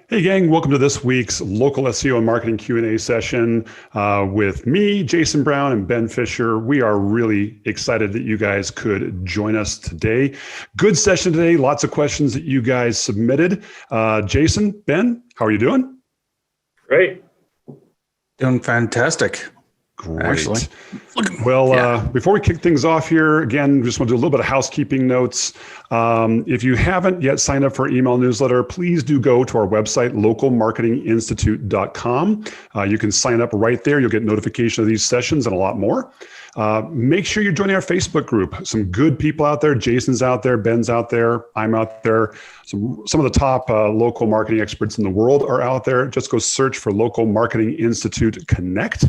Hey gang, welcome to this week's local SEO and marketing Q&A session with me, Jason Brown, and Ben Fisher. We are really excited that you guys could join us today. Good session today, lots of questions that you guys submitted. Jason, Ben, how are you doing? Great. Doing fantastic. Great. Actually. Before we kick things off here, again, just want to do a little bit of housekeeping notes. If you haven't yet signed up for our email newsletter, please do go to our website, localmarketinginstitute.com. You can sign up right there. You'll get notification of these sessions and a lot more. Make sure you're joining our Facebook group. Some good people out there. Jason's out there. Ben's out there. I'm out there. Some of the top local marketing experts in the world are out there. Just go search for Local Marketing Institute Connect.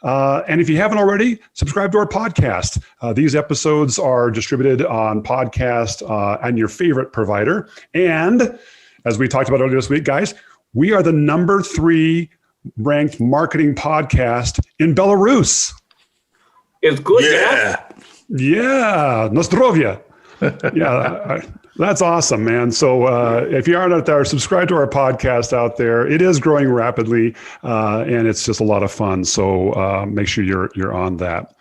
And if you haven't already, subscribe to our podcast. These episodes are distributed on podcast and your favorite provider. And as we talked about earlier this week, guys, we are the number 3 ranked marketing podcast in Belarus. It's good. Yeah. Nostrovia. Yeah. That's awesome, man. So if you aren't out there, subscribe to our podcast out there. It is growing rapidly, and it's just a lot of fun. So make sure you're on that.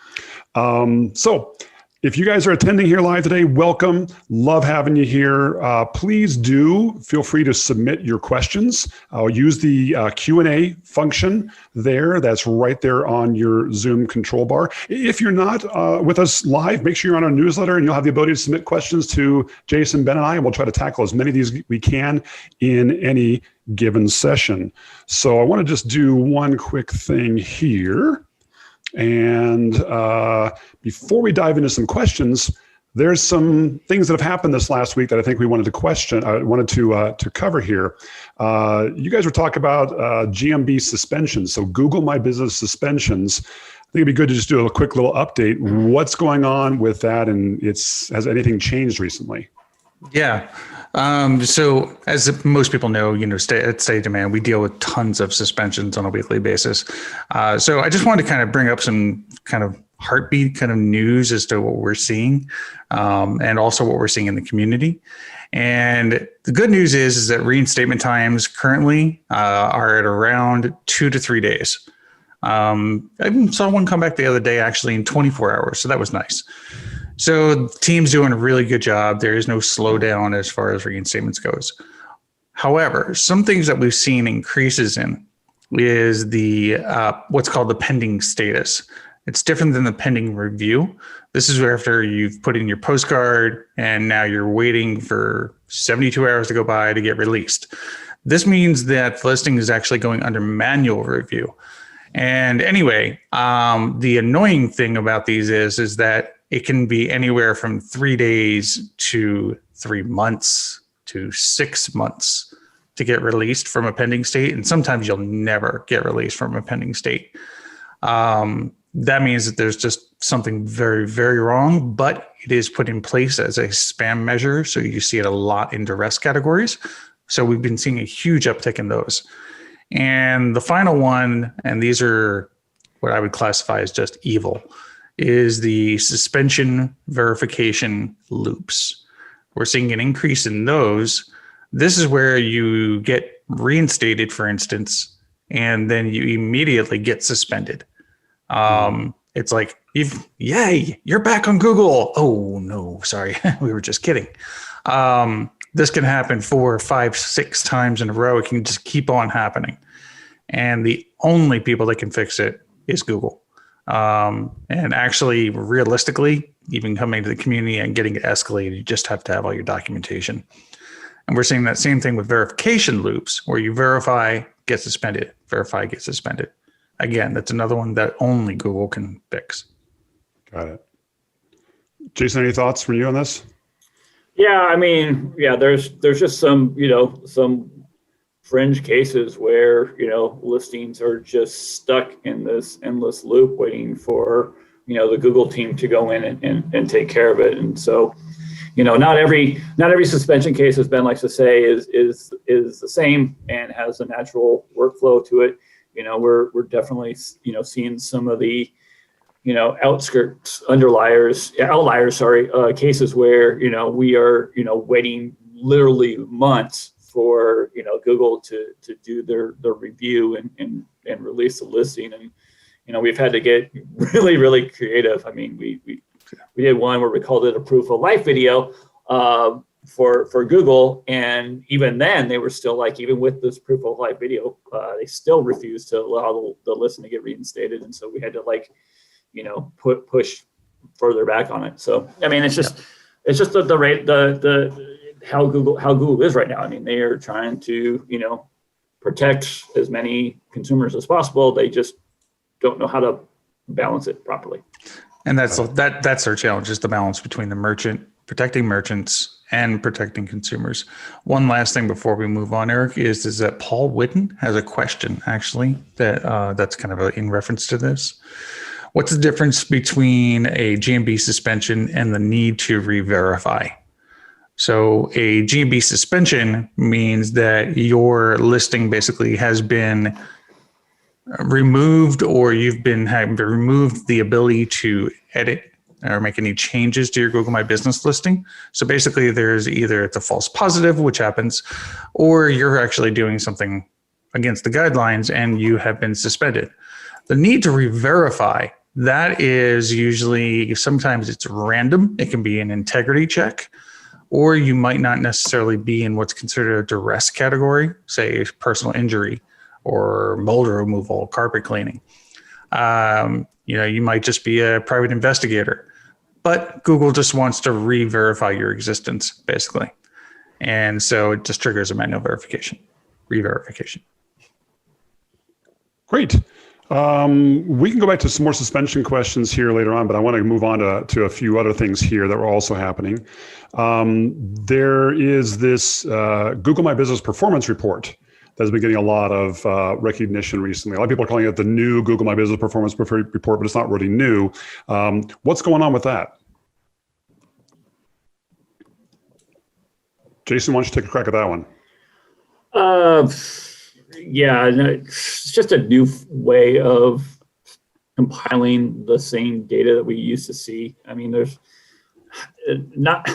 So if you guys are attending here live today, welcome. Love having you here. Please do feel free to submit your questions. I'll use the Q&A function there. That's right there on your Zoom control bar. If you're not with us live, make sure you're on our newsletter and you'll have the ability to submit questions to Jason, Ben, and I, and we'll try to tackle as many of these we can in any given session. So I want to just do one quick thing here. And before we dive into some questions, there's some things that have happened this last week that I think we wanted to cover here. You guys were talking about GMB Suspension. So Google My Business suspensions. I think it'd be good to just do a quick little update. What's going on with that, and has anything changed recently? Yeah. So as most people know, at Steady Demand, we deal with tons of suspensions on a weekly basis. So I just wanted to kind of bring up some kind of heartbeat kind of news as to what we're seeing, and also what we're seeing in the community. And the good news is that reinstatement times currently are at around 2 to 3 days. I even saw one come back the other day actually in 24 hours. So that was nice. So the team's doing a really good job. There is no slowdown as far as reinstatements goes. However, some things that we've seen increases in is the what's called the pending status. It's different than the pending review. This is where after you've put in your postcard and now you're waiting for 72 hours to go by to get released. This means that the listing is actually going under manual review. And anyway, the annoying thing about these is that it can be anywhere from 3 days to 3 months to 6 months to get released from a pending state. And sometimes you'll never get released from a pending state. That means that there's just something very, very wrong, but it is put in place as a spam measure. So you see it a lot in duress categories. So we've been seeing a huge uptick in those. And the final one, and these are what I would classify as just evil, is the suspension verification loops. We're seeing an increase in those. This is where you get reinstated, for instance, and then you immediately get suspended. It's like, yay, you're back on Google. Oh, no, sorry. We were just kidding. This can happen 4, 5, 6 times in a row. It can just keep on happening. And the only people that can fix it is Google. And actually, realistically, even coming to the community and getting it escalated, you just have to have all your documentation. And we're seeing that same thing with verification loops, where you verify, get suspended, verify, get suspended. Again, that's another one that only Google can fix. Got it. Jason, any thoughts from you on this? Yeah, I mean, there's just some fringe cases where, listings are just stuck in this endless loop waiting for, the Google team to go in and take care of it. And so, not every suspension case, as Ben likes to say, is the same and has a natural workflow to it. We're definitely, seeing some of the, outliers, cases where, we are, waiting literally months for Google to do their review and release the listing. And we've had to get really, really creative. I mean, we did one where we called it a proof of life video for Google, and even then they were still like, even with this proof of life video, they still refused to allow the listing to get reinstated, and so we had to push further back on it. So I mean, it's just the rate the how Google is right now. I mean, they are trying to protect as many consumers as possible. They just don't know how to balance it properly. And that's our challenge, is the balance between protecting merchants and protecting consumers. One last thing before we move on, Eric, is that Paul Whitten has a question actually that's kind of in reference to this. What's the difference between a GMB suspension and the need to re-verify? So a GMB suspension means that your listing basically has been removed, or you've been removed the ability to edit or make any changes to your Google My Business listing. So basically there's either it's a false positive, which happens, or you're actually doing something against the guidelines and you have been suspended. The need to re-verify, that is usually, sometimes it's random. It can be an integrity check, or you might not necessarily be in what's considered a duress category, say personal injury or mold removal, carpet cleaning. You might just be a private investigator, but Google just wants to re-verify your existence, basically. And so it just triggers a manual verification, re-verification. Great. We can go back to some more suspension questions here later on, but I want to move on to a few other things here that were also happening. There is this Google My Business Performance Report that's been getting a lot of recognition recently. A lot of people are calling it the new Google My Business Performance Report, but it's not really new. What's going on with that? Jason, why don't you take a crack at that one? Yeah, it's just a new way of compiling the same data that we used to see. I mean, there's not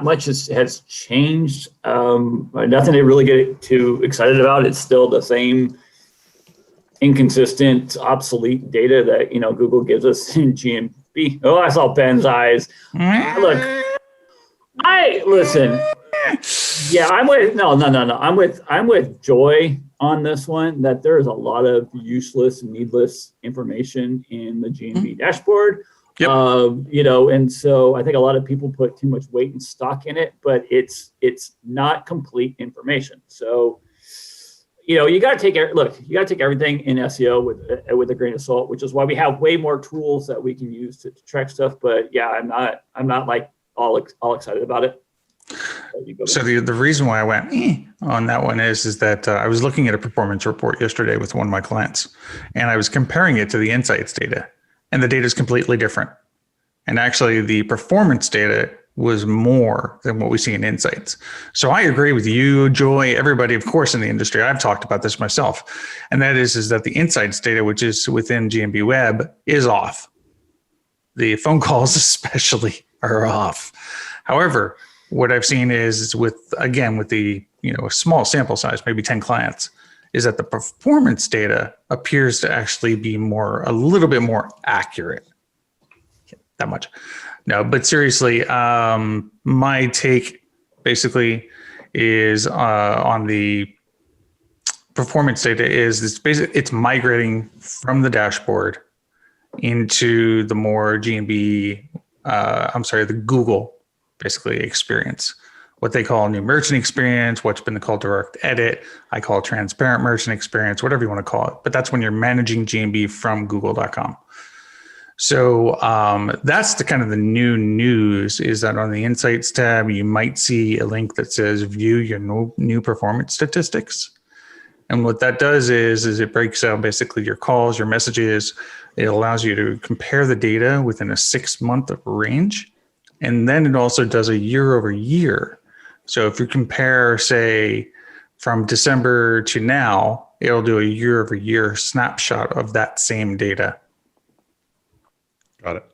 much has changed. Nothing to really get too excited about. It's still the same inconsistent, obsolete data that Google gives us in GMB. Oh, I saw Ben's eyes. Look, listen. Yeah, I'm with no. I'm with Joy on this one, that there's a lot of useless, needless information in the GMB dashboard. Yep. And so I think a lot of people put too much weight and stock in it, but it's not complete information. So, you got to take everything in SEO with a grain of salt, which is why we have way more tools that we can use to track stuff. But yeah, I'm not like all excited about it. So the reason why I went on that one is that I was looking at a performance report yesterday with one of my clients, and I was comparing it to the Insights data, and the data is completely different. And actually, the performance data was more than what we see in Insights. So I agree with you, Joy, everybody, of course, in the industry. I've talked about this myself, and that is that the Insights data, which is within GMB Web, is off. The phone calls especially are off. However, what I've seen is with the a small sample size, maybe 10 clients, is that the performance data appears to actually be a little bit more accurate. That much. No, but seriously, my take basically is on the performance data is it's migrating from the dashboard into the more the Google basically experience, what they call new merchant experience, what's been called direct edit. I call it transparent merchant experience, whatever you want to call it. But that's when you're managing GMB from google.com. So that's the kind of the new news, is that on the Insights tab, you might see a link that says view your new performance statistics. And what that does is it breaks out basically your calls, your messages. It allows you to compare the data within a 6-month range. And then it also does a year over year. So if you compare, say, from December to now, it'll do a year over year snapshot of that same data. Got it.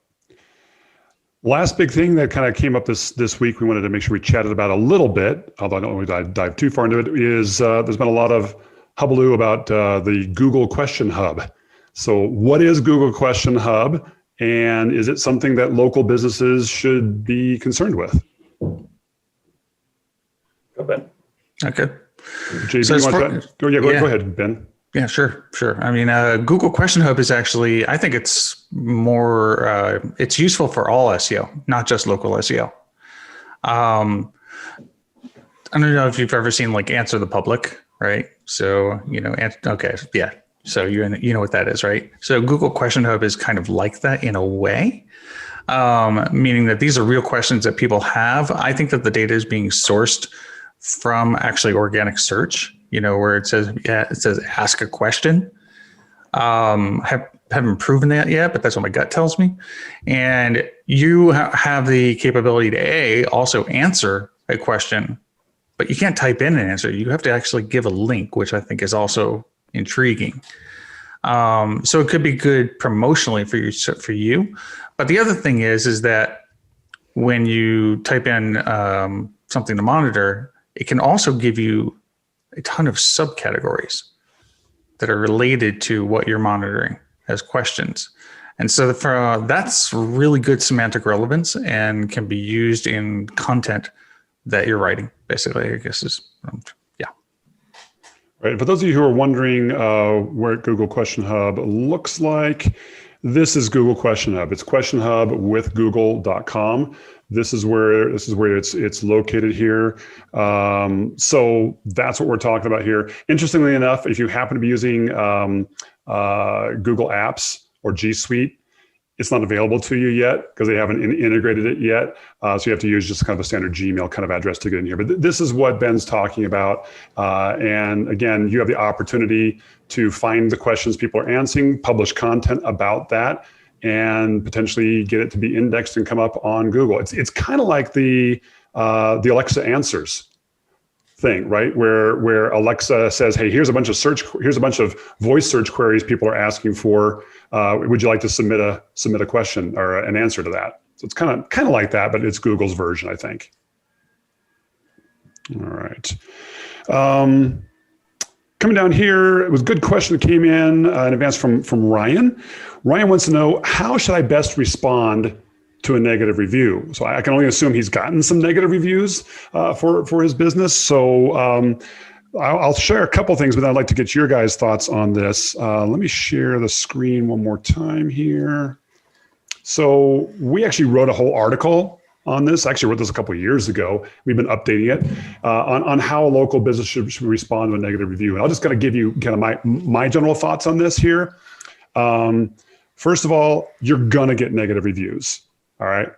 Last big thing that kind of came up this week, we wanted to make sure we chatted about a little bit, although I don't want to dive too far into it, is there's been a lot of hullabaloo about the Google Question Hub. So what is Google Question Hub, and is it something that local businesses should be concerned with? Go, Ben. Okay. JB, So go ahead, Ben. Yeah, sure. I mean, Google Question Hub is actually, I think it's more, it's useful for all SEO, not just local SEO. I don't know if you've ever seen like Answer the Public, right? So, okay, yeah. So you know what that is, right? So Google Question Hub is kind of like that in a way, meaning that these are real questions that people have. I think that the data is being sourced from actually organic search, where it says ask a question. Haven't proven that yet, but that's what my gut tells me. And you have the capability to also answer a question, but you can't type in an answer. You have to actually give a link, which I think is also intriguing. So it could be good promotionally for you. But the other thing is that when you type in something to monitor, it can also give you a ton of subcategories that are related to what you're monitoring as questions. And so that's really good semantic relevance and can be used in content that you're writing, basically, I guess is, yeah. Right. For those of you who are wondering where Google Question Hub looks like, this is Google Question Hub. It's Question Hub with Google.com. This is where it's located here. So that's what we're talking about here. Interestingly enough, if you happen to be using Google Apps or G Suite, it's not available to you yet because they haven't integrated it yet. So you have to use just kind of a standard Gmail kind of address to get in here. But this is what Ben's talking about. And again, you have the opportunity to find the questions people are answering, publish content about that, and potentially get it to be indexed and come up on Google. It's kind of like the Alexa Answers thing, right? Where Alexa says, "Hey, here's a bunch of voice search queries people are asking for. Would you like to submit a question or an answer to that?" So it's kind of like that, but it's Google's version, I think. All right. Coming down here, it was a good question that came in advance from Ryan. Ryan wants to know, how should I best respond to a negative review? So I can only assume he's gotten some negative reviews for his business. So I'll share a couple things, but I'd like to get your guys' thoughts on this. Let me share the screen one more time here. So we actually wrote a whole article on this. I actually wrote this a couple of years ago. We've been updating it on how a local business should respond to a negative review. And I'll just kind of give you kind of my general thoughts on this here. First of all, you're gonna get negative reviews. All right.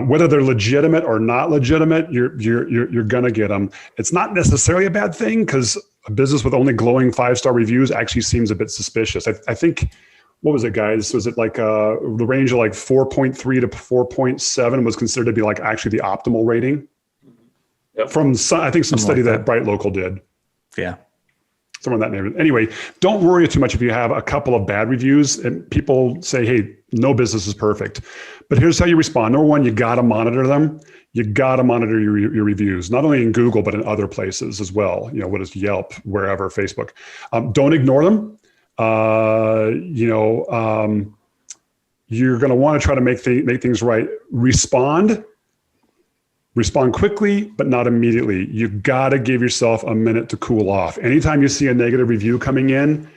Whether they're legitimate or not legitimate, you're gonna get them. It's not necessarily a bad thing because a business with only glowing 5-star reviews actually seems a bit suspicious. I think, what was it, guys? Was it like the range of like 4.3 to 4.7 was considered to be like actually the optimal rating? Yep. From I think some study that Bright Local did. Yeah. Somewhere in that neighborhood. Anyway, don't worry too much if you have a couple of bad reviews and people say, "Hey, no business is perfect." But here's how you respond. Number one, you got to monitor them. You got to monitor your reviews, not only in Google, but in other places as well. What is Yelp, wherever, Facebook. Don't ignore them. You're going to want to try to make things right. Respond quickly, but not immediately. You got to give yourself a minute to cool off. Anytime you see a negative review coming in,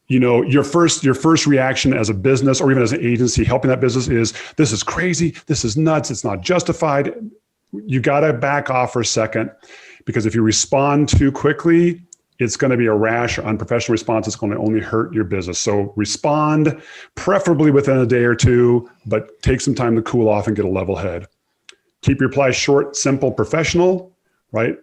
your first reaction as a business or even as an agency helping that business is, "This is crazy. This is nuts. It's not justified." You got to back off for a second, because if you respond too quickly, it's going to be a rash or unprofessional response. It's going to only hurt your business. So respond, preferably within a day or two, but take some time to cool off and get a level head. Keep your replies short, simple, professional, right?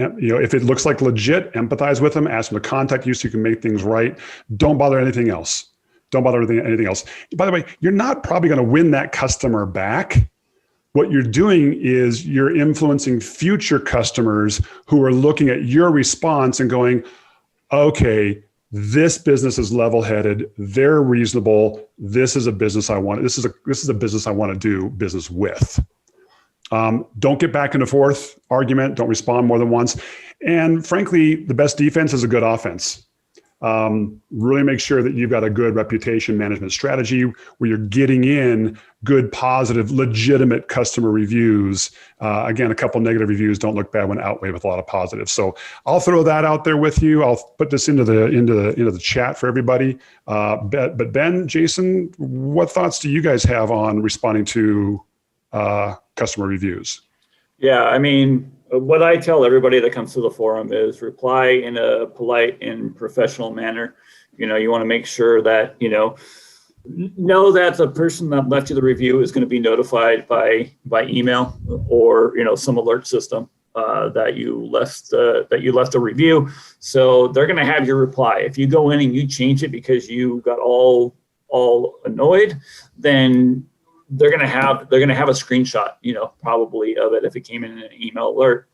If it looks like legit, empathize with them, ask them to contact you so you can make things right. Don't bother anything else. Don't bother anything else. By the way, you're not probably going to win that customer back. What you're doing is you're influencing future customers who are looking at your response and going, "Okay, this business is level-headed. They're reasonable. This is a business I want. This is a business I want to do business with. Don't get back into forth argument. Don't respond more than once. And frankly, the best defense is a good offense. Really make sure that you've got a good reputation management strategy where you're getting in good, positive, legitimate customer reviews. Again, a couple negative reviews don't look bad when outweighed with a lot of positives. So I'll throw that out there with you. I'll put this into the chat for everybody. But Ben, Jason, what thoughts do you guys have on responding to customer reviews? Yeah, I mean, what I tell everybody that comes to the forum is reply in a polite and professional manner. You want to make sure that, know that the person that left you the review is going to be notified by email or, some alert system that you left a review. So they're going to have your reply. If you go in and you change it because you got all annoyed, then they're going to have a screenshot, probably of it if it came in an email alert.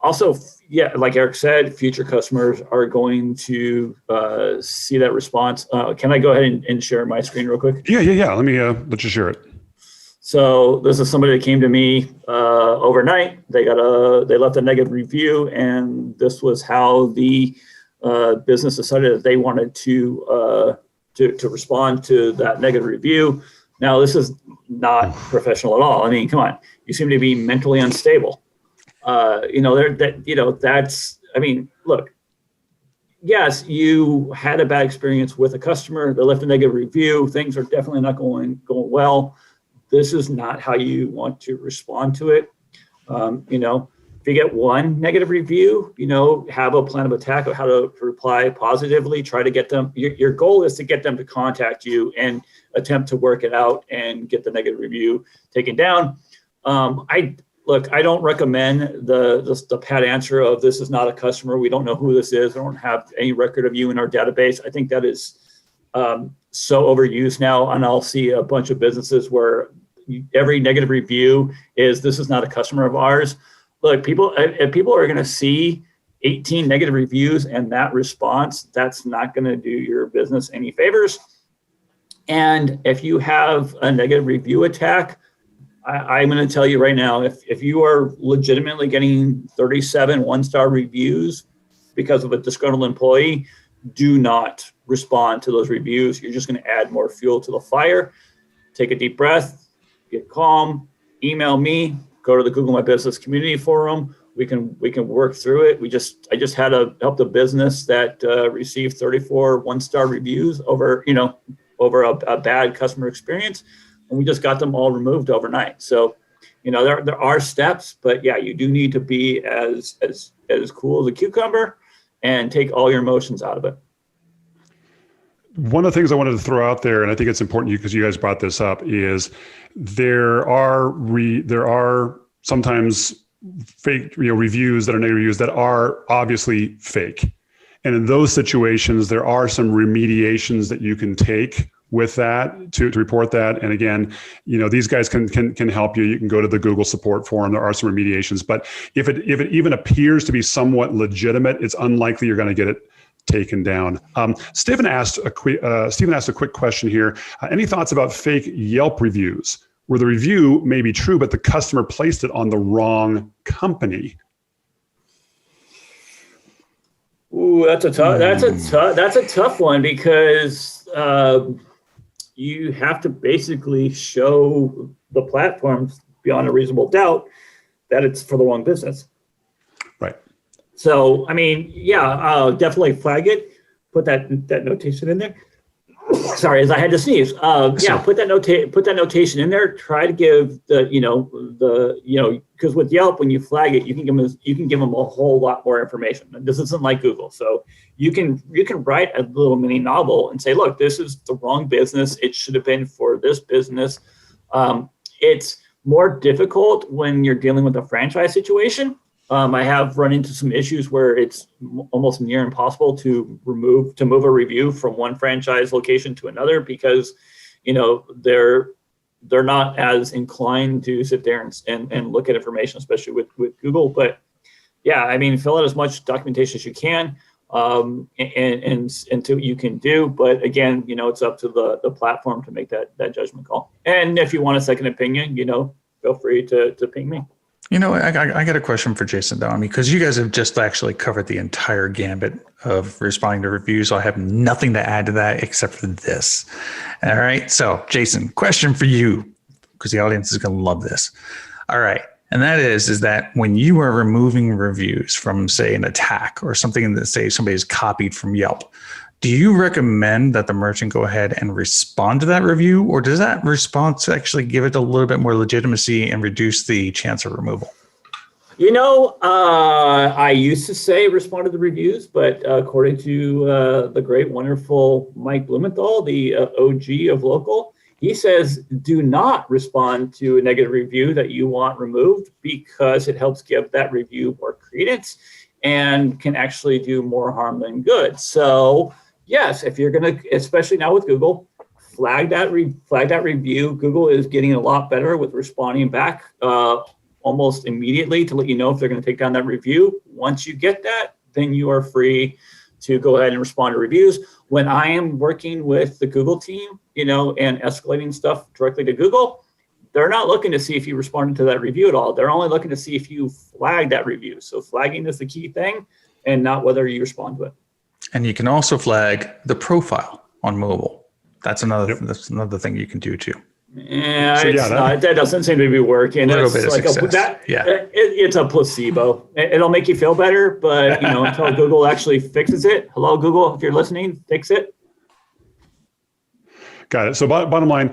Also, yeah, like Eric said, future customers are going to see that response. Can I go ahead and share my screen real quick? Yeah. Let me let you share it. So this is somebody that came to me overnight. They left a negative review, and this was how the business decided that they wanted to respond to that negative review. Now, this is not professional at all. I mean, come on, you seem to be mentally unstable. Look, yes, you had a bad experience with a customer. They left a negative review. Things are definitely not going well. This is not how you want to respond to it. If you get one negative review, have a plan of attack of how to reply positively. Try to get them. Your goal is to get them to contact you and attempt to work it out and get the negative review taken down. I don't recommend the pat answer of this is not a customer. We don't know who this is. I don't have any record of you in our database. I think that is so overused now, and I'll see a bunch of businesses where every negative review is this is not a customer of ours. Look, if people are going to see 18 negative reviews and that response, that's not going to do your business any favors. And if you have a negative review attack, I'm going to tell you right now, if you are legitimately getting 37 one-star reviews because of a disgruntled employee, do not respond to those reviews. You're just going to add more fuel to the fire. Take a deep breath, get calm, email me, go to the Google My Business community forum. We can work through it. I just had to help the business that received 34 one-star reviews over a bad customer experience, and we just got them all removed overnight. So, there are steps, but yeah, you do need to be as cool as a cucumber and take all your emotions out of it. One of the things I wanted to throw out there, and I think it's important because you guys brought this up, is there are sometimes fake reviews that are negative reviews that are obviously fake. And in those situations, there are some remediations that you can take with that to report that. And again, these guys can help you. You can go to the Google support forum. There are some remediations, but if it even appears to be somewhat legitimate, it's unlikely you're going to get it taken down. Stephen asked a quick question here. Any thoughts about fake Yelp reviews where the review may be true, but the customer placed it on the wrong company? Ooh, that's a tough one because you have to basically show the platforms beyond a reasonable doubt that it's for the wrong business. Right. So, I mean, yeah, definitely flag it. Put that notation in there. Sorry, as I had to sneeze. Yeah, put that notation in there. Try to give because with Yelp, when you flag it, you can give them a whole lot more information. This isn't like Google, so you can write a little mini novel and say, look, this is the wrong business. It should have been for this business. It's more difficult when you're dealing with a franchise situation. I have run into some issues where it's almost near impossible to move a review from one franchise location to another because, they're not as inclined to sit there and look at information, especially with Google. But yeah, I mean, fill out as much documentation as you can. and to you can do. But again, it's up to the platform to make that judgment call. And if you want a second opinion, feel free to ping me. I got a question for Jason, though. Because you guys have just actually covered the entire gambit of responding to reviews. So I have nothing to add to that except for this. All right. So, Jason, question for you, because the audience is going to love this. All right. And that is that when you are removing reviews from, say, an attack or something that, say, somebody's copied from Yelp, do you recommend that the merchant go ahead and respond to that review, or does that response actually give it a little bit more legitimacy and reduce the chance of removal? I used to say respond to the reviews, but according to the great, wonderful Mike Blumenthal, the OG of local, he says do not respond to a negative review that you want removed, because it helps give that review more credence and can actually do more harm than good. So yes, if you're going to, especially now with Google, flag that review. Google is getting a lot better with responding back almost immediately to let you know if they're going to take down that review. Once you get that, then you are free to go ahead and respond to reviews. When I am working with the Google team, and escalating stuff directly to Google, they're not looking to see if you responded to that review at all. They're only looking to see if you flagged that review. So flagging is the key thing, and not whether you respond to it. And you can also flag the profile on mobile. That's another thing you can do too. Yeah, that doesn't seem to be working. A little bit of success. It's a placebo. It'll make you feel better, but until Google actually fixes it. Hello, Google, if you're listening, fix it. Got it. So bottom line,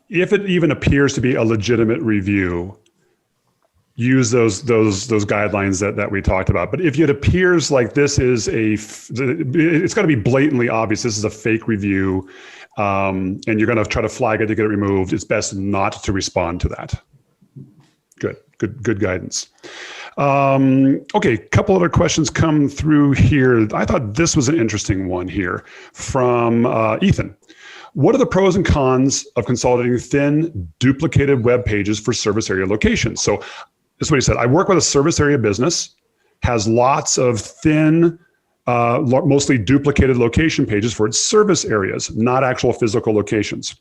if it even appears to be a legitimate review, use those guidelines that we talked about. But if it appears like this is it's got to be blatantly obvious this is a fake review, and you're going to try to flag it to get it removed, it's best not to respond to that. Good guidance. Okay, a couple other questions come through here. I thought this was an interesting one here from Ethan. What are the pros and cons of consolidating thin, duplicated web pages for service area locations? So this is what he said. I work with a service area business, has lots of thin, mostly duplicated location pages for its service areas, not actual physical locations.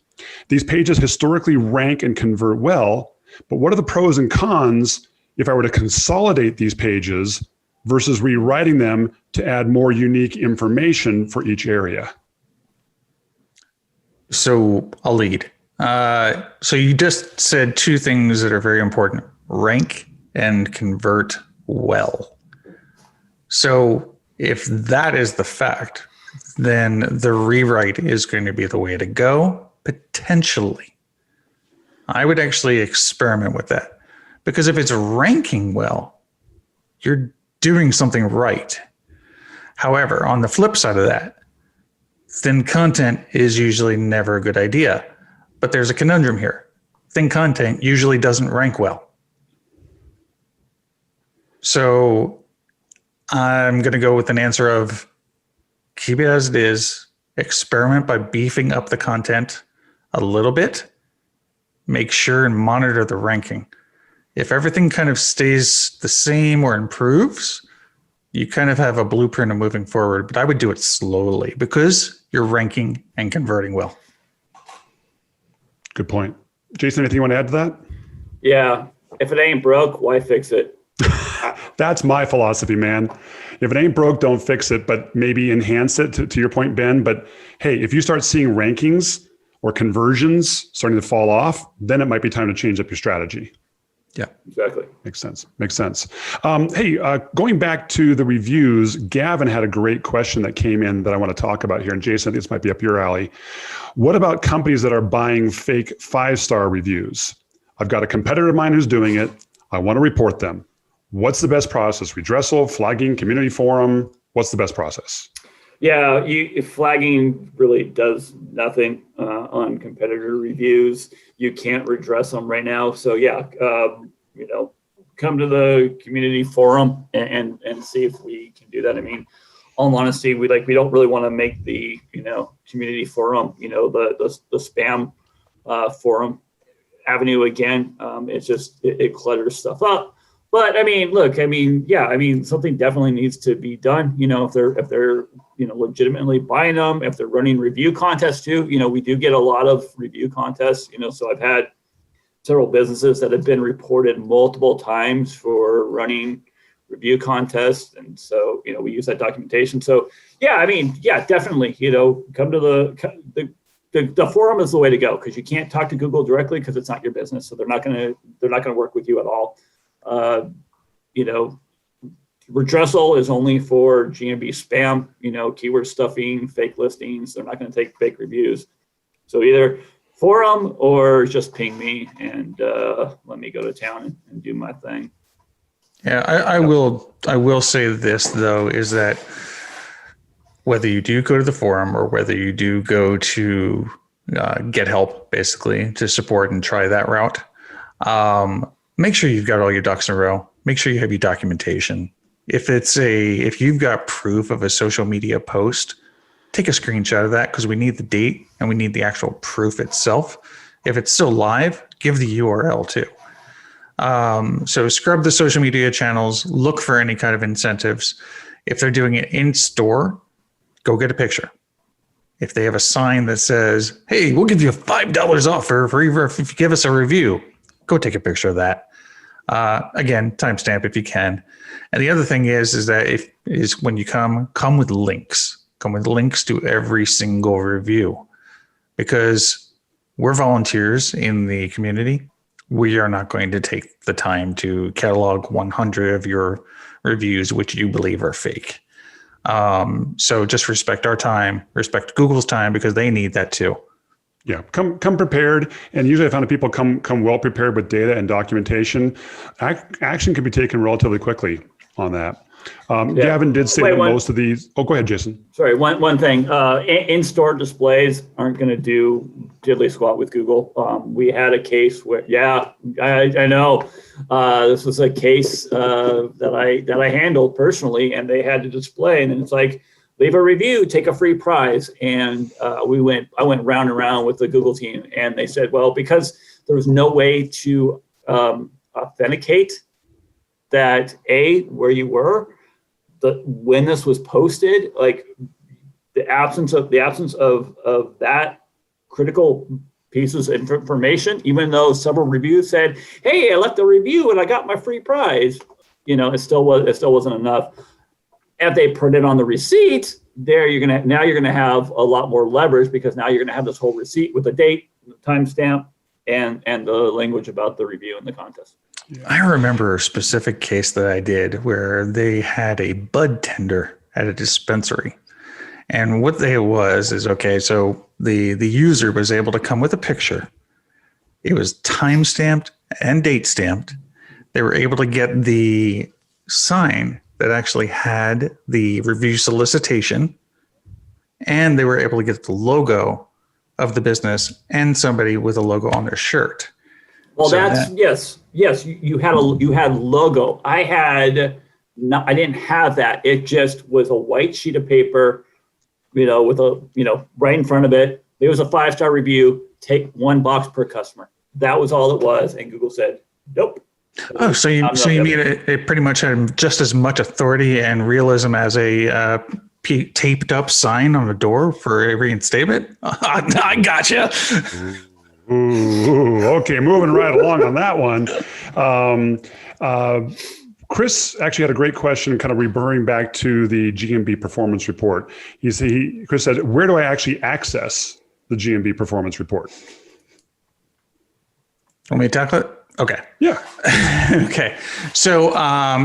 These pages historically rank and convert well, but what are the pros and cons if I were to consolidate these pages versus rewriting them to add more unique information for each area? So I'll lead. So you just said two things that are very important: rank and convert well. So if that is the fact, then the rewrite is going to be the way to go, potentially. I would actually experiment with that, because if it's ranking well, you're doing something right. However, on the flip side of that, thin content is usually never a good idea. But there's a conundrum here. Thin content usually doesn't rank well. So I'm going to go with an answer of keep it as it is, experiment by beefing up the content a little bit, make sure and monitor the ranking. If everything kind of stays the same or improves, you kind of have a blueprint of moving forward, but I would do it slowly because you're ranking and converting well. Good point. Jason, anything you want to add to that? Yeah. If it ain't broke, why fix it? That's my philosophy, man. If it ain't broke, don't fix it, but maybe enhance it to your point, Ben. But hey, if you start seeing rankings or conversions starting to fall off, then it might be time to change up your strategy. Yeah, exactly. Makes sense. Hey, going back to the reviews, Gavin had a great question that came in that I want to talk about here. And Jason, I think this might be up your alley. What about companies that are buying fake 5-star reviews? I've got a competitor of mine who's doing it. I want to report them. What's the best process? Redressal, flagging, community forum? What's the best process? Yeah, flagging really does nothing on competitor reviews. You can't redress them right now. So yeah, come to the community forum and see if we can do that. I mean, all honesty, we don't really want to make the community forum the spam forum avenue again. It's just it clutters stuff up. But I mean, look, I mean, yeah, I mean, something definitely needs to be done. If they're legitimately buying them, if they're running review contests too. We do get a lot of review contests. So I've had several businesses that have been reported multiple times for running review contests, and so we use that documentation. So yeah, I mean, yeah, definitely. Come to the forum is the way to go, because you can't talk to Google directly because it's not your business, so they're not gonna work with you at all. Redressal is only for GMB spam, keyword stuffing, fake listings. They're not going to take fake reviews. So either forum or just ping me and let me go to town and do my thing. Yeah, I will say this though, is that whether you do go to the forum or whether you do go to get help, basically to support and try that route, make sure you've got all your ducks in a row. Make sure you have your documentation. If you've got proof of a social media post, take a screenshot of that, because we need the date and we need the actual proof itself. If it's still live, give the URL too. So scrub the social media channels, look for any kind of incentives. If they're doing it in store, go get a picture. If they have a sign that says, hey, we'll give you $5 off for if you give us a review, go take a picture of that. Again, timestamp if you can. And the other thing is that when you come with links. Come with links to every single review, because we're volunteers in the community. We are not going to take the time to catalog 100 of your reviews, which you believe are fake. So just respect our time, respect Google's time, because they need that too. Yeah, come prepared. And usually I found that people come well prepared with data and documentation. Action can be taken relatively quickly on that. Gavin did say that most of these. Oh, go ahead, Jason. Sorry, one thing. In-store displays aren't going to do diddly squat with Google. We had a case where, I know. This was a case that I handled personally, and they had to display, and it's like, leave a review, take a free prize. And I went round and round with the Google team, and they said, well, because there was no way to authenticate that where you were, when this was posted, like the absence of that critical pieces of information, even though several reviews said, hey, I left a review and I got my free prize, it still wasn't enough. If they print it on the receipt, you're gonna have a lot more leverage, because now you're gonna have this whole receipt with the date, the timestamp, and the language about the review and the contest. I remember a specific case that I did where they had a bud tender at a dispensary. And what so the user was able to come with a picture. It was time stamped and date stamped. They were able to get the sign that actually had the review solicitation, and they were able to get the logo of the business and somebody with a logo on their shirt. Well, yes. You had logo. I didn't have that. It just was a white sheet of paper, with right in front of it. It was a 5-star review. Take 1 box per customer. That was all it was. And Google said, nope. Oh, so you mean it pretty much had just as much authority and realism as a taped up sign on a door for a reinstatement? I gotcha. Ooh, okay, moving right along on that one. Chris actually had a great question, kind of referring back to the GMB performance report. Chris said, where do I actually access the GMB performance report? Want me to tackle it? Okay. Yeah. Okay. So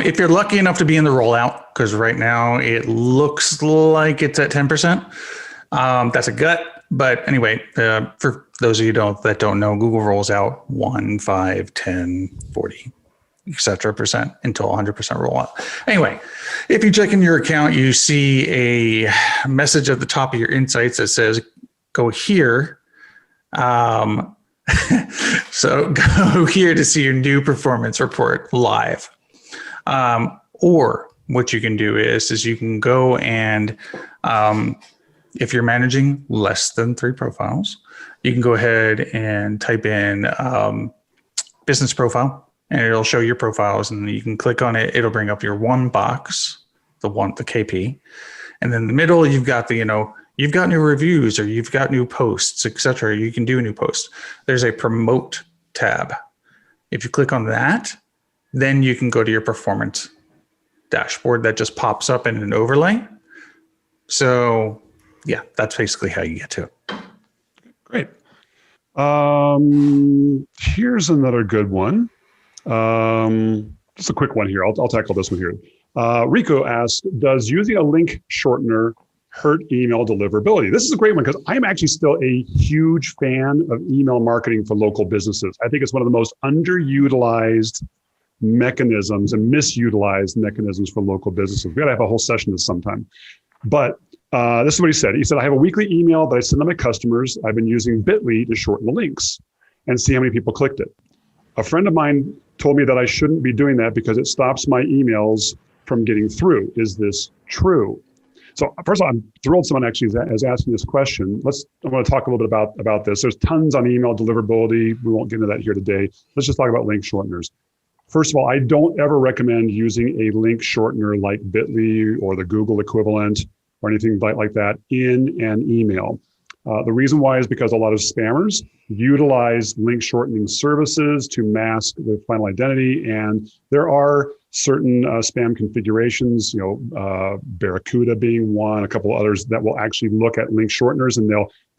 if you're lucky enough to be in the rollout, because right now it looks like it's at 10%, that's a gut. But anyway, for those of you that don't know, Google rolls out 1, 5, 10, 40, etc. percent until 100% rollout. Anyway, if you check in your account, you see a message at the top of your insights that says, go here. So go here to see your new performance report live. Or what you can do is you can go and if you're managing less than 3 profiles, you can go ahead and type in business profile and it'll show your profiles, and you can click on it. It'll bring up your one box, the KP, and then in the middle you've got the you've got new reviews or you've got new posts, etc. You can do a new post. There's a promote tab. If you click on that, then you can go to your performance dashboard that just pops up in an overlay. So yeah, that's basically how you get to it. Great. Here's another good one. Just a quick one here. I'll tackle this one here. Rico asks, does using a link shortener hurt email deliverability? This is a great one because I'm actually still a huge fan of email marketing for local businesses. I think it's one of the most underutilized mechanisms and misutilized mechanisms for local businesses. We got to have a whole session this sometime. But this is what he said. He said, I have a weekly email that I send to my customers. I've been using Bitly to shorten the links and see how many people clicked it. A friend of mine told me that I shouldn't be doing that because it stops my emails from getting through. Is this true? So first of all, I'm thrilled someone actually is asking this question. I want to talk a little bit about this. There's tons on email deliverability. We won't get into that here today. Let's just talk about link shorteners. First of all, I don't ever recommend using a link shortener like Bitly or the Google equivalent or anything like that in an email. The reason why is because a lot of spammers utilize link shortening services to mask the final identity, and there are certain spam configurations, Barracuda being one, a couple of others that will actually look at link shorteners and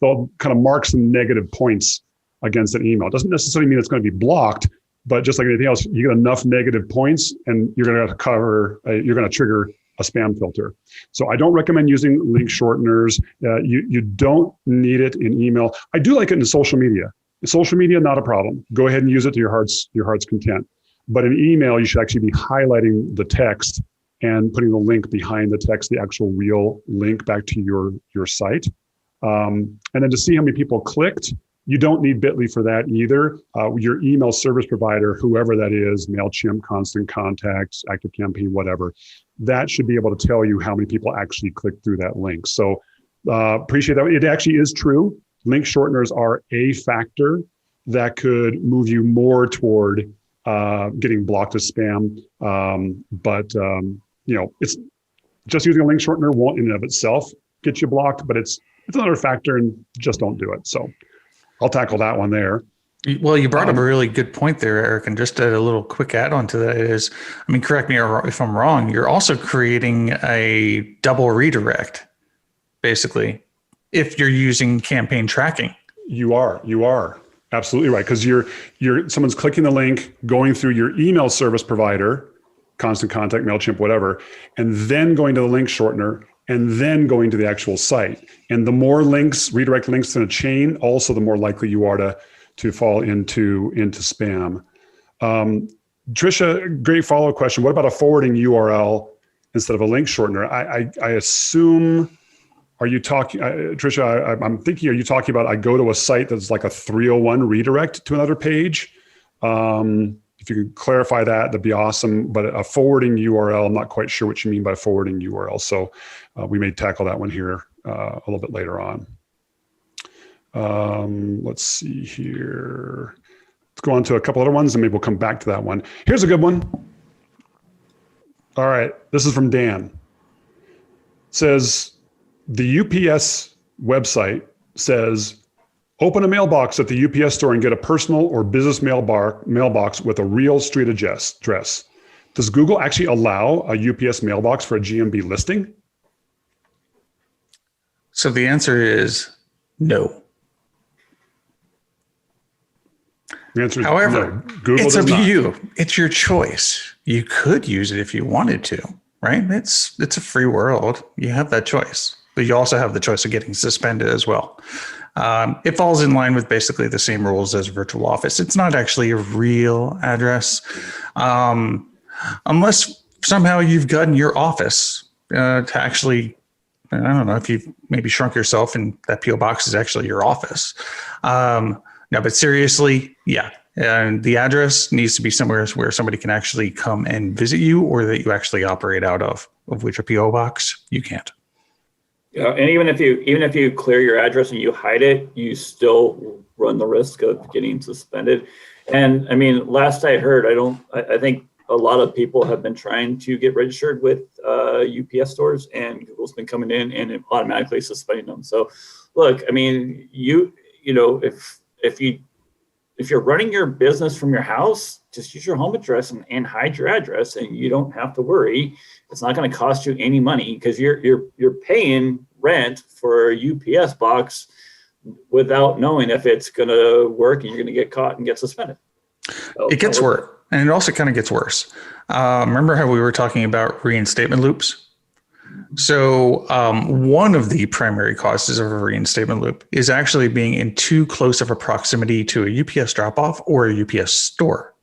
they'll kind of mark some negative points against an email. It doesn't necessarily mean it's going to be blocked, but just like anything else, you get enough negative points and you're going to trigger a spam filter. So I don't recommend using link shorteners. You don't need it in email. I do like it in social media. In social media, not a problem. Go ahead and use it to your heart's content. But in email, you should actually be highlighting the text and putting the link behind the text, the actual real link back to your site. And then to see how many people clicked, you don't need Bitly for that either. Your email service provider, whoever that is, MailChimp, Constant Contact, ActiveCampaign, whatever, that should be able to tell you how many people actually clicked through that link. So appreciate that. It actually is true. Link shorteners are a factor that could move you more toward getting blocked as spam. But it's just using a link shortener won't in and of itself get you blocked, but it's another factor, and just don't do it. So I'll tackle that one there. Well, you brought up a really good point there, Eric, and just a little quick add-on to that is, correct me if I'm wrong, you're also creating a double redirect, basically, if you're using campaign tracking. You are absolutely right, because someone's clicking the link, going through your email service provider, Constant Contact, MailChimp, whatever, and then going to the link shortener, and then going to the actual site. And the more redirect links in a chain, also the more likely you are to fall into spam. Tricia, great follow-up question. What about a forwarding URL instead of a link shortener? I assume, are you talking, Tricia, I'm thinking, are you talking about I go to a site that's like a 301 redirect to another page? If you could clarify that'd be awesome. But a forwarding URL, I'm not quite sure what you mean by forwarding URL. So we may tackle that one here a little bit later on. Let's see here. Let's go on to a couple other ones and maybe we'll come back to that one. Here's a good one. All right, this is from Dan. It says, the UPS website says, open a mailbox at the UPS store and get a personal or business mailbox with a real street address. Does Google actually allow a UPS mailbox for a GMB listing? So the answer is no. The answer is however, no. Google it's does up to not. you. It's your choice. You could use it if you wanted to, right? It's a free world. You have that choice, but you also have the choice of getting suspended as well. It falls in line with basically the same rules as virtual office. It's not actually a real address, unless somehow you've gotten your office to actually, I don't know if you've maybe shrunk yourself and that PO box is actually your office. No, but seriously, yeah. And the address needs to be somewhere where somebody can actually come and visit you, or that you actually operate out of which a PO box you can't. Yeah, and even if you clear your address and you hide it, you still run the risk of getting suspended. And I mean, last I heard, I think a lot of people have been trying to get registered with UPS stores, and Google's been coming in and automatically suspending them. So look, I mean, you know, if you're running your business from your house, just use your home address and hide your address, and you don't have to worry. It's not going to cost you any money because you're paying rent for a UPS box without knowing if it's going to work, and you're going to get caught and get suspended. So, it gets worse, and it also kind of gets worse. Remember how we were talking about reinstatement loops? So one of the primary causes of a reinstatement loop is actually being in too close of a proximity to a UPS drop-off or a UPS store.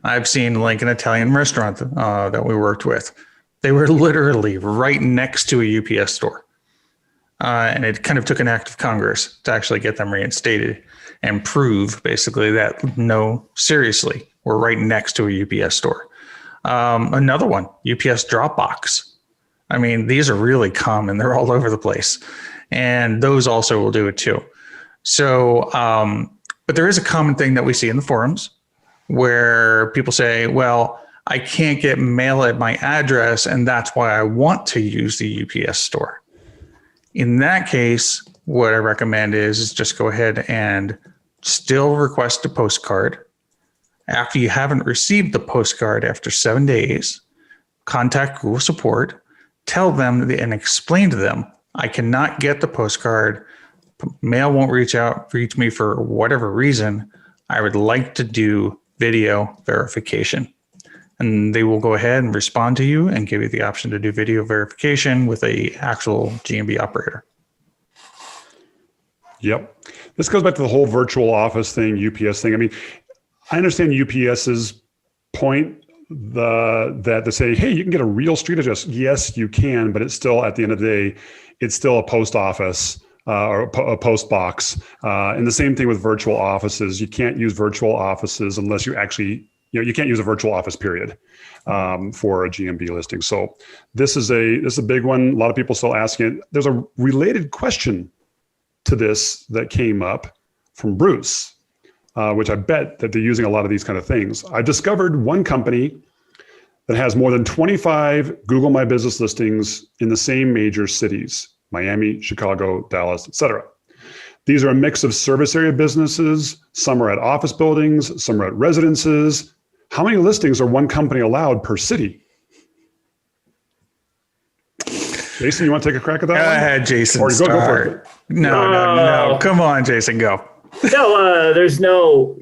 I've seen like an Italian restaurant that we worked with. They were literally right next to a UPS store. And it kind of took an act of Congress to actually get them reinstated and prove basically that, no, seriously, we're right next to a UPS store. Another one, UPS Dropbox. I mean, these are really common. They're all over the place. And those also will do it too. So, but there is a common thing that we see in the forums where people say, well, I can't get mail at my address, and that's why I want to use the UPS store. In that case, what I recommend is just go ahead and still request a postcard. After you haven't received the postcard after 7 days, contact Google support, tell them and explain to them, I cannot get the postcard. Mail won't reach me for whatever reason. I would like to do video verification. And they will go ahead and respond to you and give you the option to do video verification with a actual GMB operator. Yep. This goes back to the whole virtual office thing, UPS thing. I mean, I understand UPS's point that they say, hey, you can get a real street address. Yes, you can, but it's still, at the end of the day, it's still a post office or a post box. And the same thing with virtual offices. You can't use virtual offices unless you actually, you can't use a virtual office period for a GMB listing. So this is a big one. A lot of people still asking it. There's a related question to this that came up from Bruce, which I bet that they're using a lot of these kind of things. I discovered one company that has more than 25 Google My Business listings in the same major cities: Miami, Chicago, Dallas, etc. These are a mix of service area businesses. Some are at office buildings, some are at residences. How many listings are one company allowed per city? Jason, you want to take a crack at that? Go ahead, Jason. Or go for it. No. Come on, Jason, go. No, there's no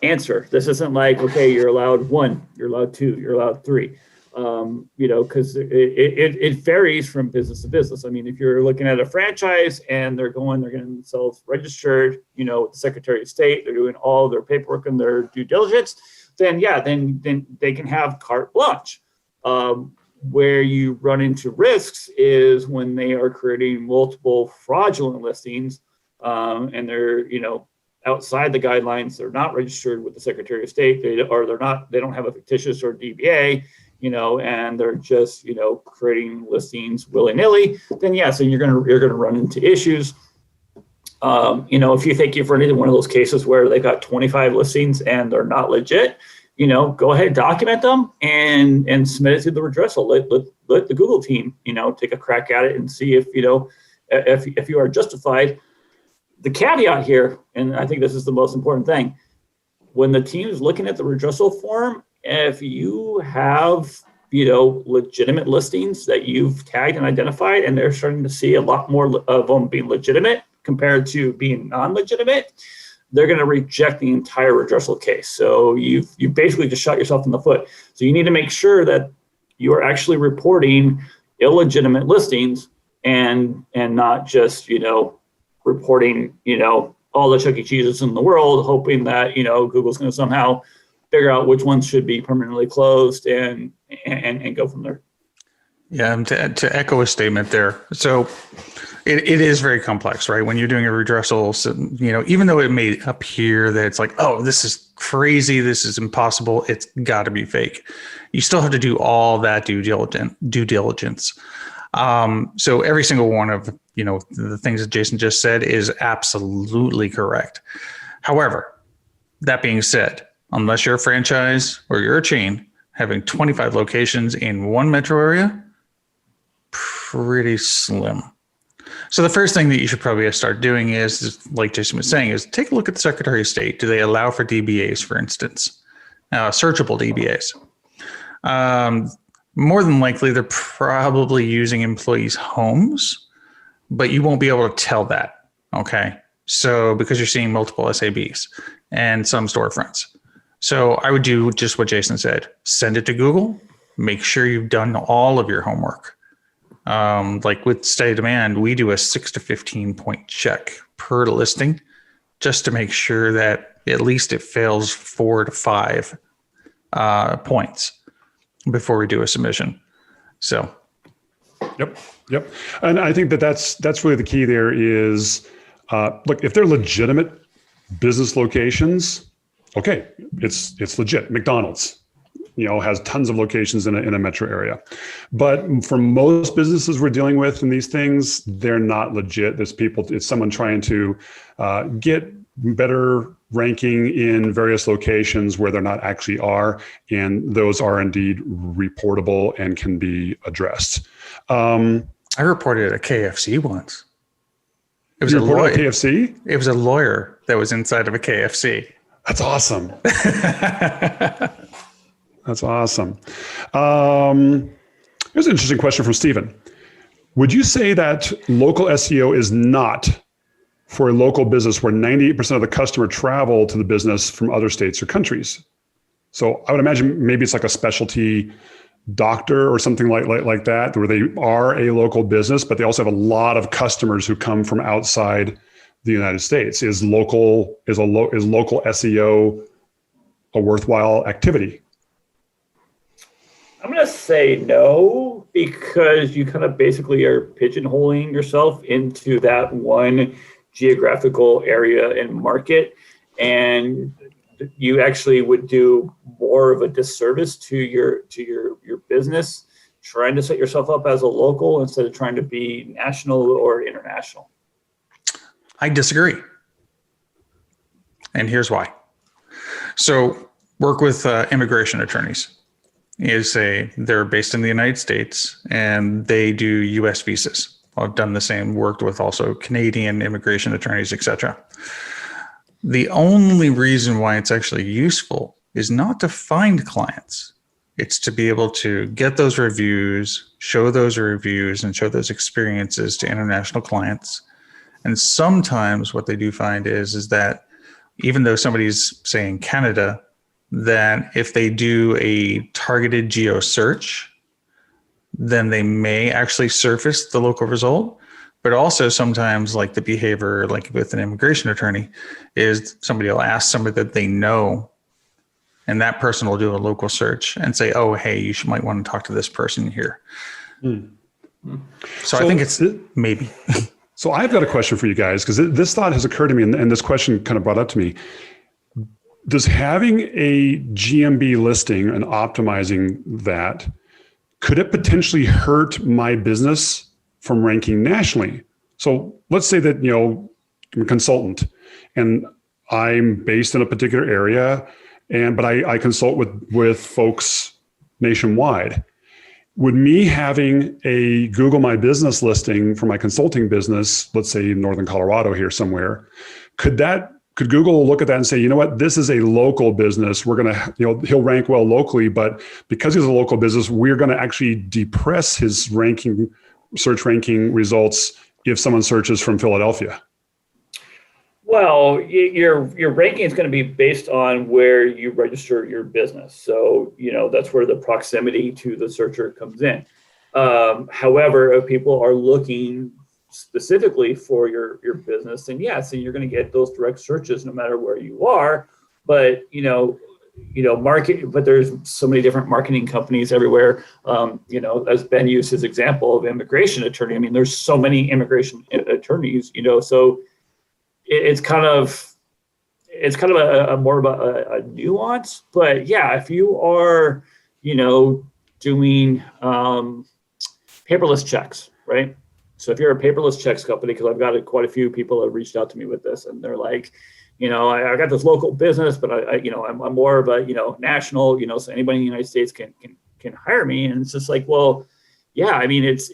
answer. This isn't like, okay, you're allowed one, you're allowed two, you're allowed three. Because it varies from business to business. I mean, if you're looking at a franchise and they're getting themselves registered, with the Secretary of State, they're doing all their paperwork and their due diligence, then they can have carte blanche. Where you run into risks is when they are creating multiple fraudulent listings, and they're, outside the guidelines. They're not registered with the Secretary of State. They don't have a fictitious or DBA, and they're just, creating listings willy-nilly. Then yes, and you're gonna run into issues. If you think you've run into one of those cases where they've got 25 listings and they're not legit, go ahead, document them and submit it to the redressal. Let the Google team, take a crack at it and see if you are justified. The caveat here, and I think this is the most important thing, when the team is looking at the redressal form, if you have, legitimate listings that you've tagged and identified, and they're starting to see a lot more of them being legitimate compared to being non-legitimate, they're going to reject the entire redressal case. So you basically just shot yourself in the foot. So you need to make sure that you are actually reporting illegitimate listings and not just, reporting, all the Chuck E. Cheeses in the world, hoping that, Google's going to somehow figure out which ones should be permanently closed and go from there. Yeah, and to echo a statement there. So it is very complex, right? When you're doing a redressal, even though it may appear that it's like, oh, this is crazy, this is impossible, it's got to be fake. You still have to do all that due diligence. So every single one of, the things that Jason just said is absolutely correct. However, that being said, unless you're a franchise or you're a chain, having 25 locations in one metro area, pretty slim. So the first thing that you should probably start doing is, like Jason was saying, is take a look at the Secretary of State. Do they allow for DBAs, for instance, searchable DBAs? More than likely, they're probably using employees' homes, but you won't be able to tell that, okay? So because you're seeing multiple SABs and some storefronts. So I would do just what Jason said. Send it to Google. Make sure you've done all of your homework. Like with steady demand, we do a 6 to 15 point check per listing just to make sure that at least it fails 4 to 5 points before we do a submission. So. Yep. And I think that's really the key there is, look, if they're legitimate business locations, okay, it's legit. McDonald's, has tons of locations in a metro area. But for most businesses we're dealing with in these things, they're not legit. It's someone trying to get better ranking in various locations where they're not actually are. And those are indeed reportable and can be addressed. I reported a KFC once. It was you a reported lawyer. a KFC? It was a lawyer that was inside of a KFC. That's awesome. That's awesome. Here's an interesting question from Stephen. Would you say that local SEO is not for a local business where 98% of the customer travel to the business from other states or countries? So I would imagine maybe it's like a specialty doctor or something like that, where they are a local business, but they also have a lot of customers who come from outside the United States. Is local SEO a worthwhile activity? I'm going to say no, because you kind of basically are pigeonholing yourself into that one geographical area and market. And you actually would do more of a disservice to your business trying to set yourself up as a local instead of trying to be national or international. I disagree. And here's why. So work with immigration attorneys. They're based in the United States and they do US visas. I've done the same, worked with also Canadian immigration attorneys, etc. The only reason why it's actually useful is not to find clients. It's to be able to get those reviews, show those reviews, and show those experiences to international clients. And sometimes what they do find is that even though somebody's, say, in Canada, that if they do a targeted geo search, then they may actually surface the local result. But also sometimes, like the behavior, like with an immigration attorney, is somebody will ask somebody that they know, and that person will do a local search and say, oh, hey, you might want to talk to this person here. So I think it's maybe. So I've got a question for you guys, because this thought has occurred to me, and this question kind of brought up to me. Does having a GMB listing and optimizing that, could it potentially hurt my business from ranking nationally? So let's say that, I'm a consultant and I'm based in a particular area, but I consult with folks nationwide. Would me having a Google My Business listing for my consulting business, let's say in Northern Colorado here somewhere, could Google look at that and say, you know what, this is a local business. We're going to, he'll rank well locally, but because he's a local business, we're going to actually depress his search ranking results if someone searches from Philadelphia? Well, your ranking is going to be based on where you register your business. So, that's where the proximity to the searcher comes in. However, if people are looking specifically for your business, then yes, and you're going to get those direct searches no matter where you are. But but there's so many different marketing companies everywhere. As Ben used his example of immigration attorney, I mean, there's so many immigration attorneys, so it's kind of a more of a nuance. But yeah, if you are, doing paperless checks, right? So if you're a paperless checks company, because I've got quite a few people have reached out to me with this, and they're like, I got this local business, but I'm more of a, national, so anybody in the United States can hire me. And it's just like, well, yeah, I mean, it's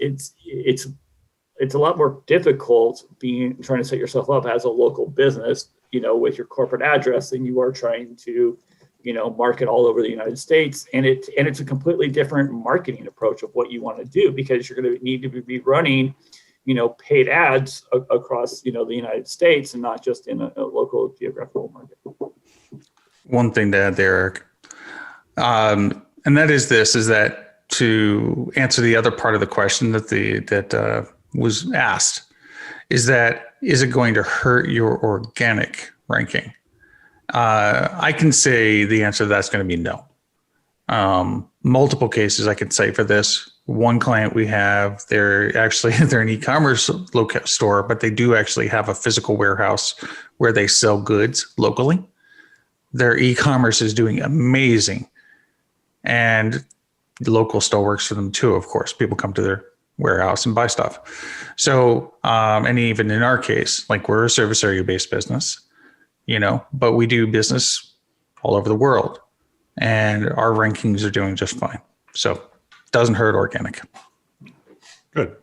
a lot more difficult trying to set yourself up as a local business, with your corporate address than you are trying to, market all over the United States. And it's a completely different marketing approach of what you want to do, because you're going to need to be running, paid ads across, the United States, and not just in a local geographical market. One thing to add there, Eric, and that is that to answer the other part of the question that was asked, is it going to hurt your organic ranking? I can say the answer to that's going to be no. Multiple cases I could cite for this. One client we have, they're an e-commerce store, but they do actually have a physical warehouse where they sell goods locally. Their e-commerce is doing amazing, and the local still works for them too. Of course, people come to their warehouse and buy stuff. So, and even in our case, like, we're a service area based business, but we do business all over the world, and our rankings are doing just fine. So doesn't hurt organic. Good.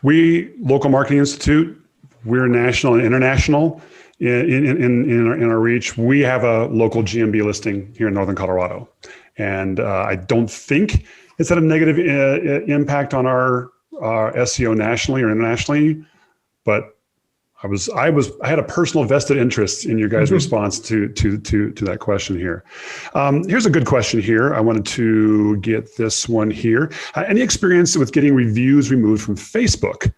We, Local Marketing Institute, we're national and international in our reach. We have a local GMB listing here in Northern Colorado. And I don't think it's had a negative impact on our SEO nationally or internationally, but I had a personal vested interest in your guys' response to that question here. Here's a good question here. I wanted to get this one here. Any experience with getting reviews removed from Facebook?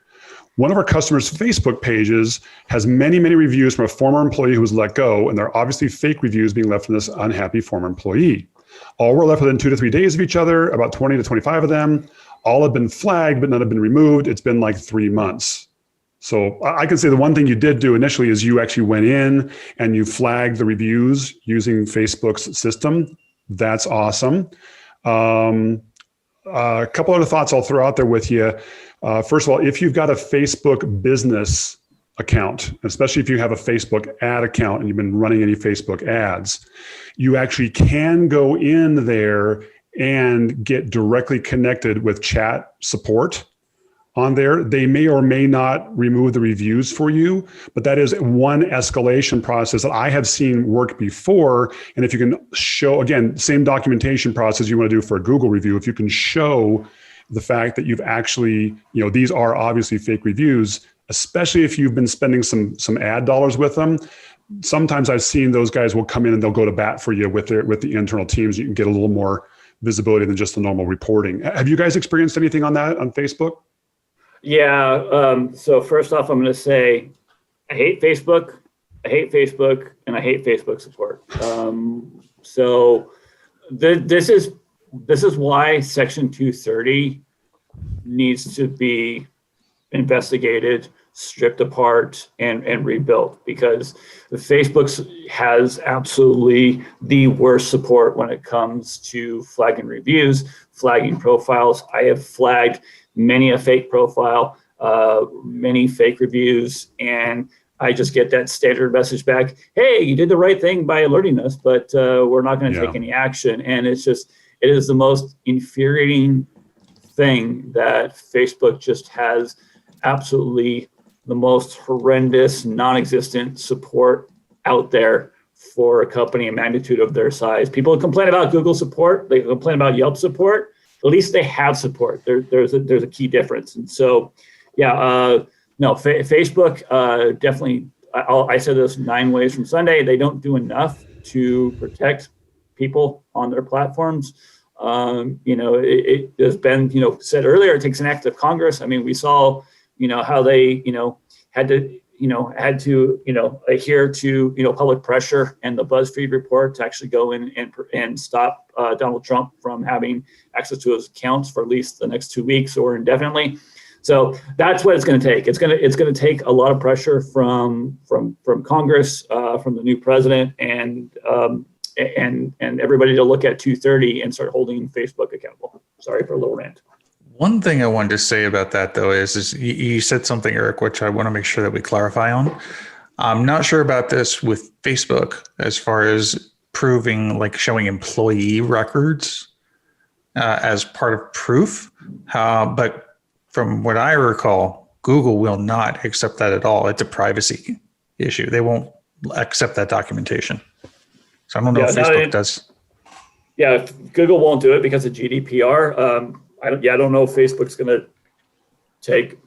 One of our customers' Facebook pages has many, many reviews from a former employee who was let go, and they're obviously fake reviews being left from this unhappy former employee. All were left within 2 to 3 days of each other, about 20 to 25 of them. All have been flagged, but none have been removed. It's been like 3 months. So I can say the one thing you did do initially is you actually went in and you flagged the reviews using Facebook's system. That's awesome. A couple other thoughts I'll throw out there with you. First of all, if you've got a Facebook business account, especially if you have a Facebook ad account and you've been running any Facebook ads, you actually can go in there and get directly connected with chat support on there. They may or may not remove the reviews for you, but that is one escalation process that I have seen work before. And if you can show, again, same documentation process you want to do for a Google review, if you can show the fact that you've actually, these are obviously fake reviews, especially if you've been spending some ad dollars with them. Sometimes I've seen those guys will come in and they'll go to bat for you with the internal teams. You can get a little more visibility than just the normal reporting. Have you guys experienced anything on that on Facebook? Yeah. So first off, I'm going to say I hate Facebook, and I hate Facebook support. So this is why Section 230 needs to be investigated, stripped apart, and rebuilt, because Facebook has absolutely the worst support when it comes to flagging reviews, flagging profiles. I have flagged many a fake profile, many fake reviews, and I just get that standard message back, hey, you did the right thing by alerting us, but we're not going to take any action. And it is the most infuriating thing that Facebook just has absolutely the most horrendous, non-existent support out there for a company a magnitude of their size. People complain about Google support, they complain about Yelp support. At least they have support. There's a key difference. And so, Facebook definitely. I said this 9 ways from Sunday. They don't do enough to protect people on their platforms. It has been said earlier. It takes an act of Congress. I mean, we saw how they had to adhere to public pressure and the BuzzFeed report to actually go in and stop Donald Trump from having access to his accounts for at least the next 2 weeks or indefinitely. So that's what it's going to take. It's going to take a lot of pressure from Congress, from the new president, and everybody to look at 230 and start holding Facebook accountable. Sorry for a little rant. One thing I wanted to say about that, though, is you said something, Eric, which I want to make sure that we clarify on. I'm not sure about this with Facebook as far as proving, like showing employee records as part of proof. But from what I recall, Google will not accept that at all. It's a privacy issue. They won't accept that documentation. So I don't know if Facebook does. Yeah, Google won't do it because of GDPR. I don't know if Facebook's going to take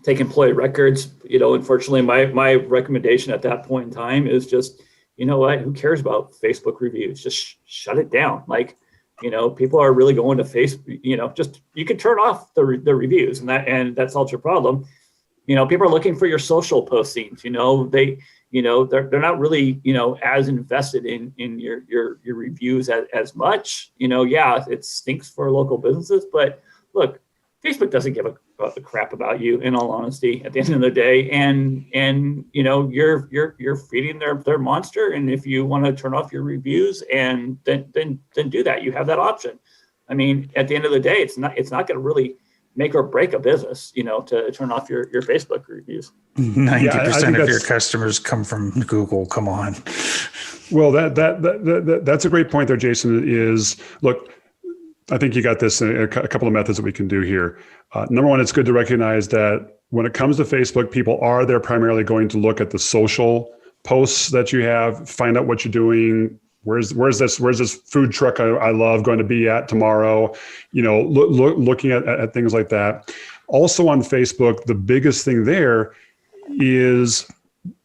employee records. Unfortunately, my recommendation at that point in time is just, you know what? Who cares about Facebook reviews? Just shut it down. Like, people are really going to Facebook. Just you can turn off the reviews, and that's not your problem. People are looking for your social postings. They're not really as invested in your reviews as much. Yeah, it stinks for local businesses, but look, Facebook doesn't give a crap about you, in all honesty, at the end of the day. And you're feeding their monster. And if you want to turn off your reviews, and then do that, you have that option. I mean, at the end of the day, it's not going to really make or break a business, to turn off your Facebook reviews. 90% of your customers come from Google. Come on. Well, that's a great point there, Jason. Look, I think you got this in a couple of methods that we can do here. Number one, it's good to recognize that when it comes to Facebook, people are there primarily going to look at the social posts that you have, find out what you're doing. Where's this food truck I love going to be at tomorrow? Looking at things like that. Also on Facebook, the biggest thing there is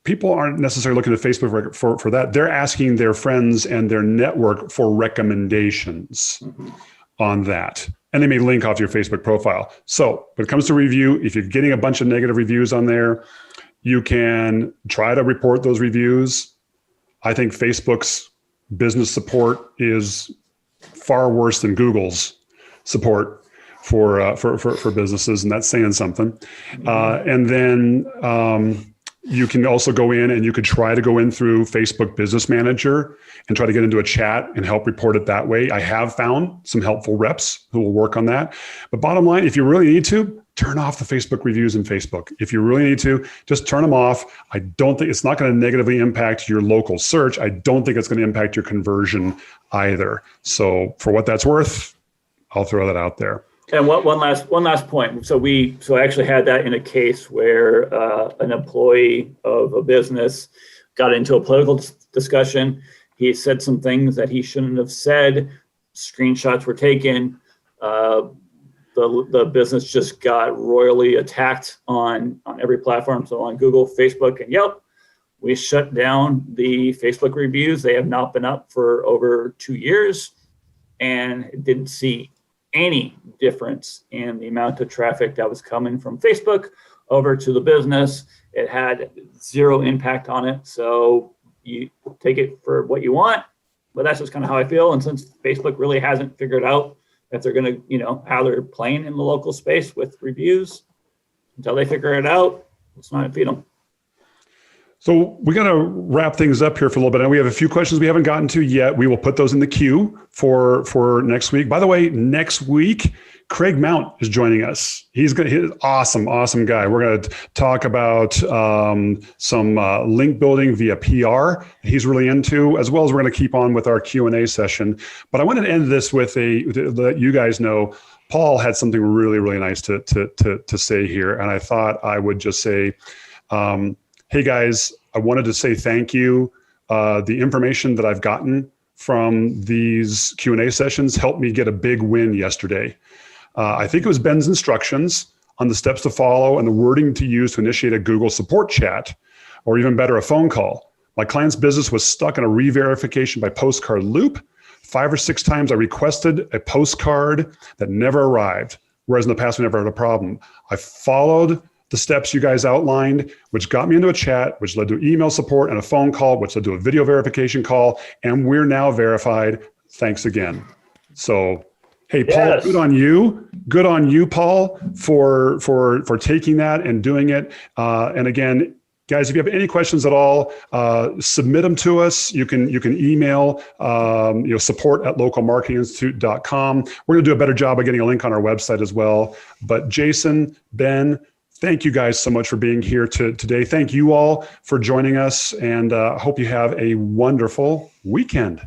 people aren't necessarily looking to Facebook for that. They're asking their friends and their network for recommendations on that. And they may link off your Facebook profile. So when it comes to review, if you're getting a bunch of negative reviews on there, you can try to report those reviews. I think Facebook's business support is far worse than Google's support for businesses, and that's saying something. And then you can also go in and you could try to go in through Facebook Business Manager and try to get into a chat and help report it that way. I have found some helpful reps who will work on that. But bottom line, if you really need to, turn off the Facebook reviews in Facebook. If you really need to, just turn them off. I don't think it's not going to negatively impact your local search. I don't think it's going to impact your conversion either. So for what that's worth, I'll throw that out there. And one last point. So I actually had that in a case where an employee of a business got into a political discussion. He said some things that he shouldn't have said. Screenshots were taken. The business just got royally attacked on every platform. So on Google, Facebook, and Yelp, we shut down the Facebook reviews. They have not been up for over 2 years, and didn't see any difference in the amount of traffic that was coming from Facebook over to the business. It had zero impact on it. So you take it for what you want, but that's just kind of how I feel. And since Facebook really hasn't figured out that they're going to, how they're playing in the local space with reviews, until they figure it out, let's not feed them. So we got to wrap things up here for a little bit. And we have a few questions we haven't gotten to yet. We will put those in the queue for next week. By the way, next week, Craig Mount is joining us. He's awesome guy. We're going to talk about some link building via PR he's really into, as well as we're going to keep on with our Q&A session. But I wanted to end this with to let you guys know, Paul had something really, really nice to say here. And I thought I would just say, hey guys, I wanted to say thank you. The information that I've gotten from these Q&A sessions helped me get a big win yesterday. I think it was Ben's instructions on the steps to follow and the wording to use to initiate a Google support chat, or even better, a phone call. My client's business was stuck in a re-verification by postcard loop. 5 or 6 times I requested a postcard that never arrived, whereas in the past we never had a problem. I followed the steps you guys outlined, which got me into a chat, which led to email support and a phone call, which led to a video verification call, and we're now verified. Thanks again. So, hey, Paul, yes. Good on you. Good on you, Paul, for taking that and doing it. And again, Guys, if you have any questions at all, submit them to us. You can email support@localmarketinginstitute.com. We're going to do a better job of getting a link on our website as well. But Jason, Ben, thank you guys so much for being here today. Thank you all for joining us, and I hope you have a wonderful weekend.